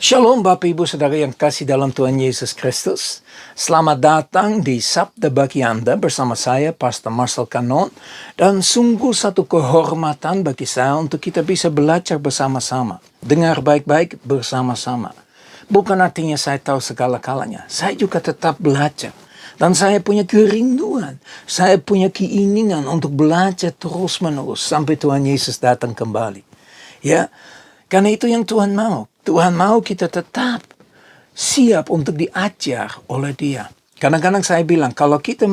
Shalom Bapak Ibu Saudara yang kasih dalam Tuhan Yesus Kristus. Selamat datang di Sabda bagi Anda bersama saya Pastor Marcel Kanon. Dan sungguh satu kehormatan bagi saya untuk kita bisa belajar bersama-sama. Dengar baik-baik bersama-sama. Bukan artinya saya tahu segala-galanya. Saya juga tetap belajar. Dan saya punya kerinduan. Saya punya keinginan untuk belajar terus-menerus sampai Tuhan Yesus datang kembali. Ya, karena itu yang Tuhan mau. Tuhan mau kita tetap siap untuk diajar oleh Dia. Kadang-kadang saya bilang, kalau kita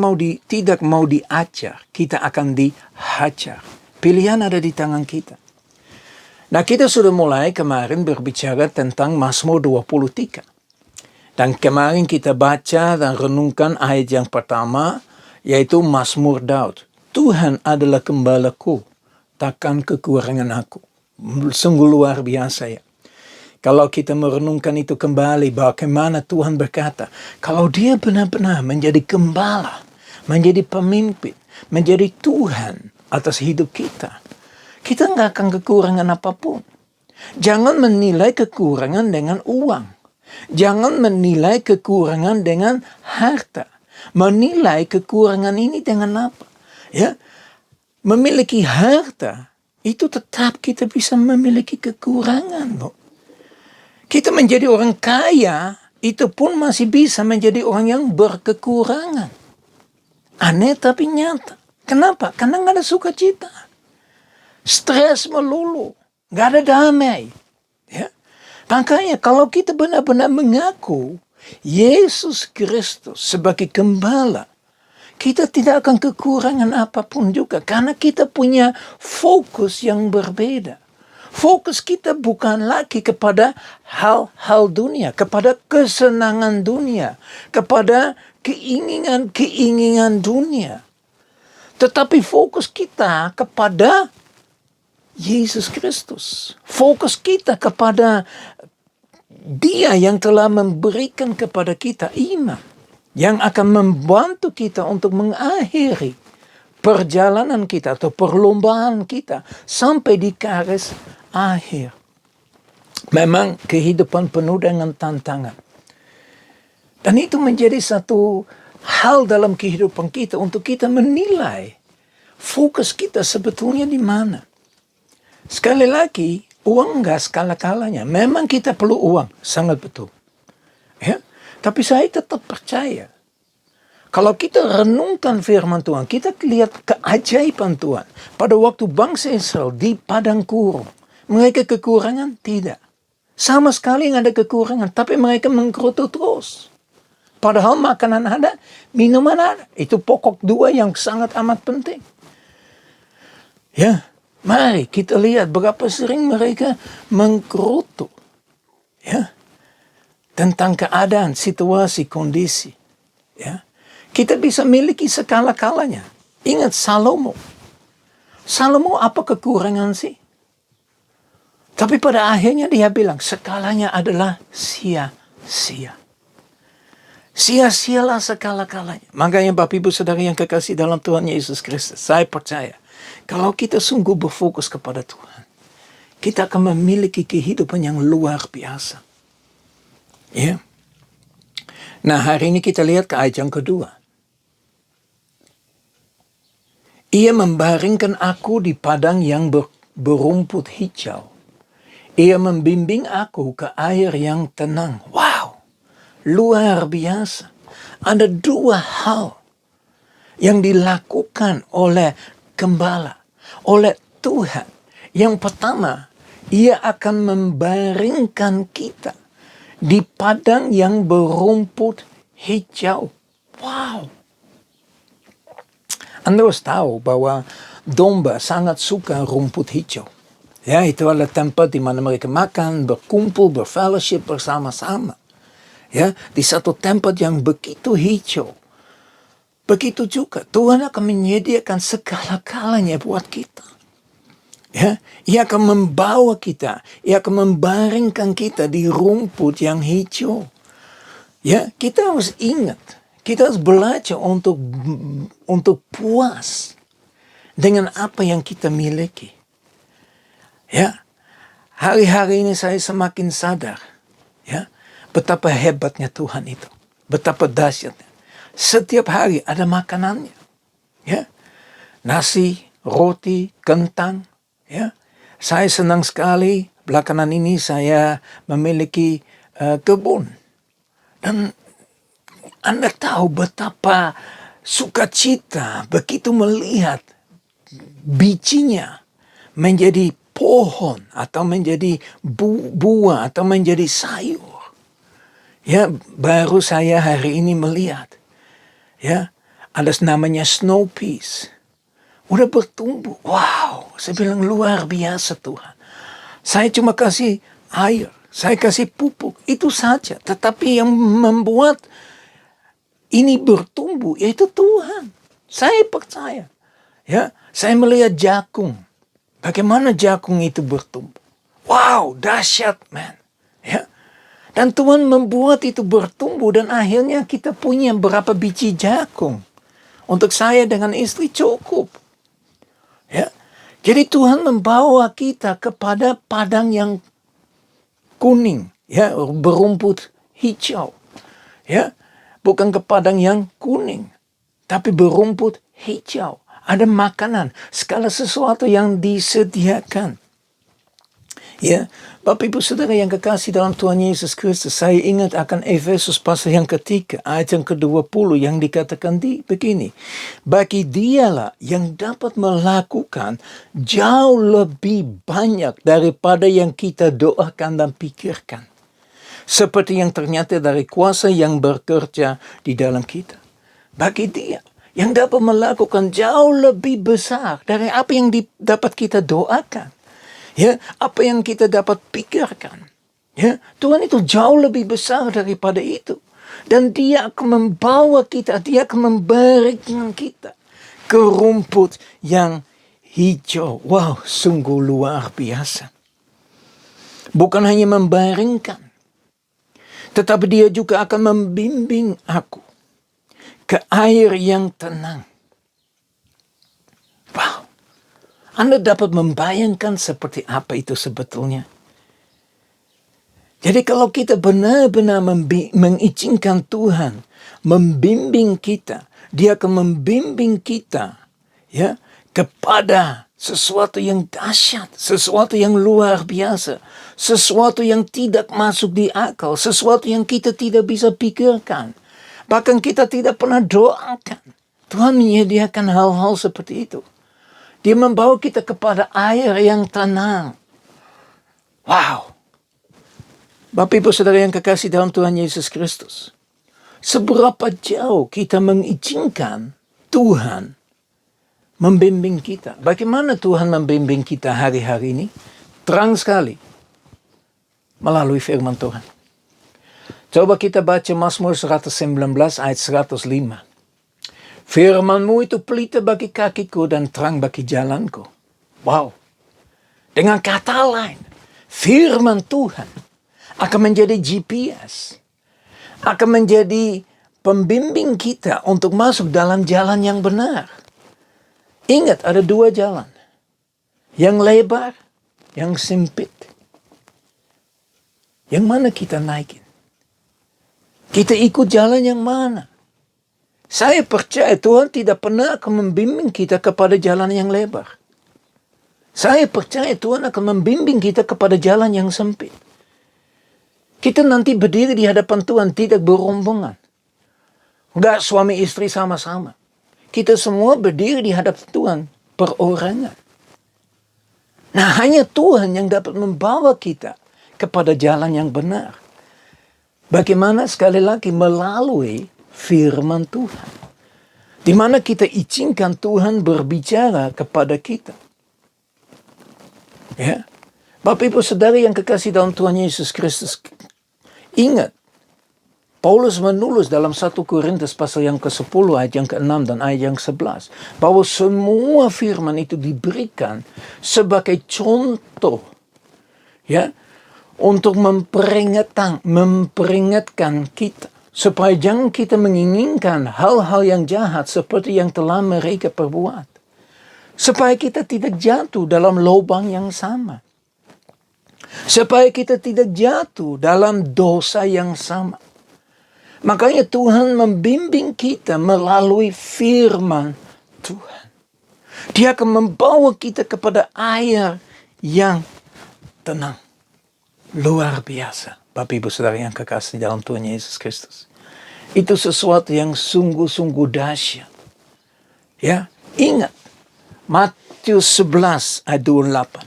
tidak mau diajar, kita akan dihajar. Pilihan ada di tangan kita. Nah, kita sudah mulai kemarin berbicara tentang Mazmur 23. Dan kemarin kita baca dan renungkan ayat yang pertama, yaitu Mazmur Daud. Tuhan adalah gembalaku, takkan kekurangan aku. Sungguh luar biasa ya. Kalau kita merenungkan itu kembali, bagaimana Tuhan berkata, kalau Dia benar-benar menjadi gembala, menjadi pemimpin, menjadi Tuhan atas hidup kita, kita nggak akan kekurangan apapun. Jangan menilai kekurangan dengan uang. Jangan menilai kekurangan dengan harta. Menilai kekurangan ini dengan apa? Ya, memiliki harta, itu tetap kita bisa memiliki kekurangan, loh. Kita menjadi orang kaya, itu pun masih bisa menjadi orang yang berkekurangan. Aneh tapi nyata. Kenapa? Karena nggak ada sukacita. Stres melulu. Nggak ada damai. Ya. Makanya kalau kita benar-benar mengaku Yesus Kristus sebagai gembala, kita tidak akan kekurangan apapun juga. Karena kita punya fokus yang berbeda. Fokus kita bukan lagi kepada hal-hal dunia, kepada kesenangan dunia, kepada keinginan-keinginan dunia. Tetapi fokus kita kepada Yesus Kristus. Fokus kita kepada Dia yang telah memberikan kepada kita iman, yang akan membantu kita untuk mengakhiri perjalanan kita atau perlombaan kita sampai di garis akhir. Memang kehidupan penuh dengan tantangan. Dan itu menjadi satu hal dalam kehidupan kita untuk kita menilai fokus kita sebetulnya di mana. Sekali lagi, uang enggak skala-kalanya. Memang kita perlu uang, sangat betul. Ya, tapi saya tetap percaya. Kalau kita renungkan firman Tuhan, kita lihat keajaiban Tuhan. Pada waktu bangsa Israel di padang gurun, mereka kekurangan? Tidak. Sama sekali nggak ada kekurangan, tapi mereka menggerutu terus. Padahal makanan ada, minuman ada. Itu pokok dua yang sangat amat penting. Ya, mari kita lihat berapa sering mereka menggerutu. Ya, tentang keadaan, situasi, kondisi. Ya. Kita bisa miliki segala-galanya. Ingat Salomo. Salomo apa kekurangan sih? Tapi pada akhirnya dia bilang, segalanya adalah sia-sia. Sia-sialah segala-galanya. Makanya Bapak Ibu Saudara yang kekasih dalam Tuhan Yesus Kristus, saya percaya, kalau kita sungguh berfokus kepada Tuhan, kita akan memiliki kehidupan yang luar biasa. Ya. Nah, hari ini kita lihat ke ayat yang kedua. Ia membaringkan aku di padang yang berumput hijau. Ia membimbing aku ke air yang tenang. Wow, luar biasa. Ada dua hal yang dilakukan oleh gembala, oleh Tuhan. Yang pertama, Ia akan membaringkan kita di padang yang berumput hijau. Wow. Anda harus tahu bahwa domba sangat suka rumput hijau. Ya, itu adalah tempat di mana mereka makan, berkumpul, berfellowship bersama-sama. Ya, di satu tempat yang begitu hijau. Begitu juga Tuhan akan menyediakan segala-galanya buat kita. Ya, Ia akan membawa kita, Ia akan membaringkan kita di rumput yang hijau. Ya, kita harus ingat, kita harus belajar untuk puas dengan apa yang kita miliki. Ya, hari-hari ini saya semakin sadar, Betapa hebatnya Tuhan itu. Betapa dahsyatnya. Setiap hari ada makanannya. Ya. Nasi, roti, kentang. Ya. Saya senang sekali belakangan ini saya memiliki kebun. Dan Anda tahu betapa sukacita begitu melihat bijinya menjadi pohon atau menjadi buah atau menjadi sayur. Ya, baru saya hari ini melihat. Ya, ada namanya snow peas. Udah bertumbuh. Wow, saya bilang luar biasa Tuhan. Saya cuma kasih air, saya kasih pupuk, itu saja. Tetapi yang membuat ini bertumbuh yaitu Tuhan. Saya percaya. Ya, saya melihat jagung. Bagaimana jagung itu bertumbuh. Wow, dahsyat man. Ya. Dan Tuhan membuat itu bertumbuh dan akhirnya kita punya berapa biji jagung. Untuk saya dengan istri cukup. Ya. Jadi Tuhan membawa kita kepada padang yang kuning, ya, berumput hijau. Ya. Bukan ke padang yang kuning, tapi berumput hijau. Ada makanan, segala sesuatu yang disediakan. Ya, Bapak Ibu Saudara yang kekasih dalam Tuhan Yesus Kristus, saya ingat akan Efesus pasal yang ketiga, ayat yang ke-20 yang dikatakan begini. Bagi dialah yang dapat melakukan jauh lebih banyak daripada yang kita doakan dan pikirkan. Seperti yang ternyata dari kuasa yang bekerja di dalam kita. Bagi dia yang dapat melakukan jauh lebih besar dari apa yang dapat kita doakan. Ya, apa yang kita dapat pikirkan. Ya, Tuhan itu jauh lebih besar daripada itu. Dan dia akan membawa kita, dia akan memberikan kita ke rumput yang hijau. Wow, sungguh luar biasa. Bukan hanya membaringkan, tetapi dia juga akan membimbing aku ke air yang tenang. Wow. Anda dapat membayangkan seperti apa itu sebetulnya. Jadi kalau kita benar-benar mengizinkan Tuhan membimbing kita, dia akan membimbing kita ya kepada sesuatu yang dahsyat, sesuatu yang luar biasa, sesuatu yang tidak masuk di akal, sesuatu yang kita tidak bisa pikirkan. Bahkan kita tidak pernah doakan. Tuhan menyediakan hal-hal seperti itu. Dia membawa kita kepada air yang tenang. Wow. Bapak Ibu Saudara yang kekasih dalam Tuhan Yesus Kristus. Seberapa jauh kita mengizinkan Tuhan membimbing kita. Bagaimana Tuhan membimbing kita hari-hari ini? Terang sekali. Melalui firman Tuhan. Coba kita baca Mazmur 119 ayat 105. Firman-Mu itu pelita bagi kakiku dan terang bagi jalanku. Wow. Dengan kata lain, firman Tuhan akan menjadi GPS. Akan menjadi pembimbing kita untuk masuk dalam jalan yang benar. Ingat, ada dua jalan. Yang lebar, yang sempit. Yang mana kita naikin? Kita ikut jalan yang mana? Saya percaya Tuhan tidak pernah akan membimbing kita kepada jalan yang lebar. Saya percaya Tuhan akan membimbing kita kepada jalan yang sempit. Kita nanti berdiri di hadapan Tuhan tidak berombongan. Enggak suami istri sama-sama. Kita semua berdiri di hadapan Tuhan perorangan. Nah, hanya Tuhan yang dapat membawa kita kepada jalan yang benar. Bagaimana? Sekali lagi melalui firman Tuhan. Di mana kita izinkan Tuhan berbicara kepada kita. Ya. Bapak Ibu Saudara yang kekasih dalam Tuhan Yesus Kristus. Ingat, Paulus menulis dalam 1 Korintus pasal yang ke-10 ayat yang ke-6 dan ayat yang 11. Bahwa semua firman itu diberikan sebagai contoh. Ya. Untuk memperingatkan kita. Supaya jangan kita menginginkan hal-hal yang jahat seperti yang telah mereka perbuat. Supaya kita tidak jatuh dalam lubang yang sama. supaya kita tidak jatuh dalam dosa yang sama. Makanya Tuhan membimbing kita melalui firman Tuhan. Dia akan membawa kita kepada air yang tenang. Luar biasa. Bapak Ibu Saudara yang kekasih dalam Tuhan Yesus Kristus. Itu sesuatu yang sungguh-sungguh dahsyat. Ya, ingat. Matius 11 ayat 28.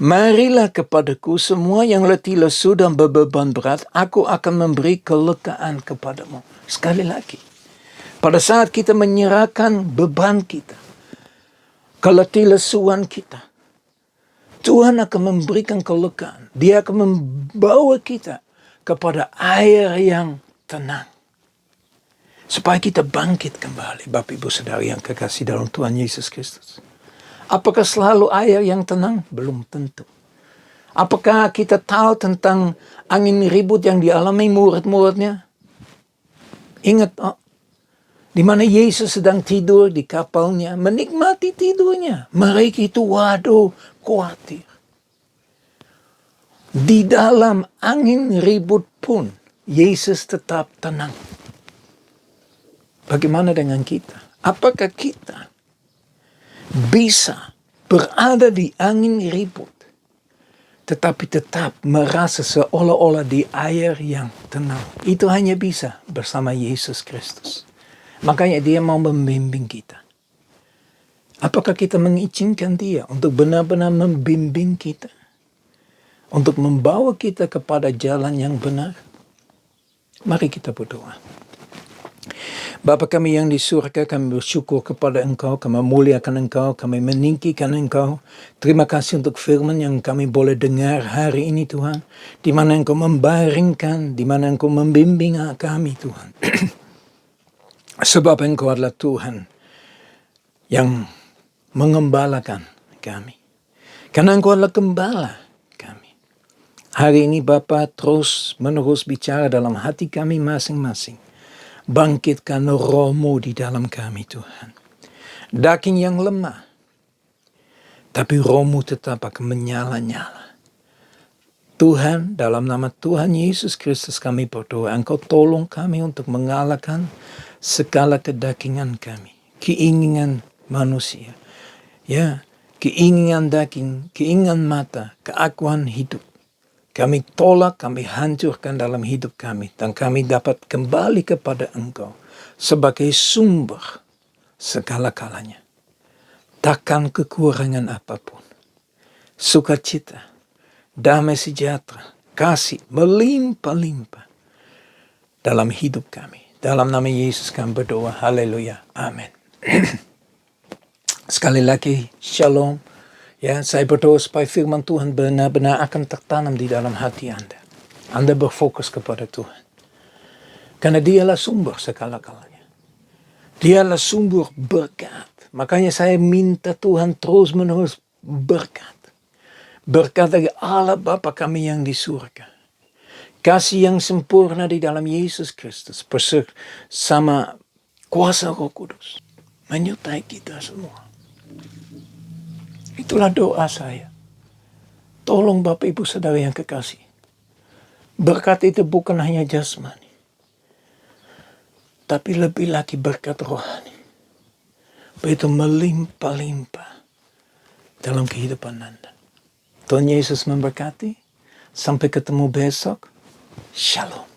Marilah kepadaku semua yang letih lesu dan beban berat, aku akan memberi kelegaan kepadamu. Sekali lagi, pada saat kita menyerahkan beban kita, keletih lesuan kita, Tuhan akan memberikan kelegaan. Dia akan membawa kita kepada air yang tenang. Supaya kita bangkit kembali, Bapak Ibu Saudara yang kekasih dalam Tuhan Yesus Kristus. Apakah selalu air yang tenang? Belum tentu. Apakah kita tahu tentang angin ribut yang dialami murid-muridnya? Ingat, di mana Yesus sedang tidur di kapalnya, menikmati tidurnya. Mereka itu khawatir. Di dalam angin ribut pun, Yesus tetap tenang. Bagaimana dengan kita? Apakah kita bisa berada di angin ribut, tetapi tetap merasa seolah-olah di air yang tenang? Itu hanya bisa bersama Yesus Kristus. Makanya dia mau membimbing kita. Apakah kita mengizinkan dia untuk benar-benar membimbing kita? Untuk membawa kita kepada jalan yang benar? Mari kita berdoa. Bapa kami yang di surga, kami bersyukur kepada Engkau, kami memuliakan Engkau, kami meninggikan Engkau. Terima kasih untuk firman yang kami boleh dengar hari ini Tuhan. Di mana Engkau membaringkan, di mana Engkau membimbing kami Tuhan. Sebab Engkau adalah Tuhan yang mengembalakan kami. Karena Engkau adalah gembala kami. Hari ini Bapa terus menerus bicara dalam hati kami masing-masing. Bangkitkan roh-Mu di dalam kami Tuhan. Daging yang lemah, tapi roh-Mu tetap akan menyala-nyala. Tuhan, dalam nama Tuhan Yesus Kristus kami berdoa. Engkau tolong kami untuk mengalahkan segala kedagingan kami. Keinginan manusia. Ya, keinginan daging, keinginan mata, keakuan hidup. Kami tolak, kami hancurkan dalam hidup kami. Dan kami dapat kembali kepada Engkau sebagai sumber segala-galanya. Takkan kekurangan apapun. Sukacita, damai sejahtera, kasih melimpah-limpah dalam hidup kami. Dalam nama Yesus kami berdoa. Haleluya. Amin. Sekali lagi, shalom. Ya, saya berdoa supaya firman Tuhan benar-benar akan tertanam di dalam hati Anda. Anda berfokus kepada Tuhan. Karena dialah sumber segala-galanya. Dialah sumber berkat. Makanya saya minta Tuhan terus-menerus berkat. Berkat dari Allah Bapa kami yang di surga. Kasih yang sempurna di dalam Yesus Kristus bersama kuasa Roh Kudus menyertai kita semua. Itulah doa saya. Tolong Bapak Ibu Saudara yang kekasih. Berkat itu bukan hanya jasmani. Tapi lebih lagi berkat rohani. Begitu melimpah-limpah dalam kehidupan Anda. Tuhan Yesus memberkati. Sampai ketemu besok. Shalom.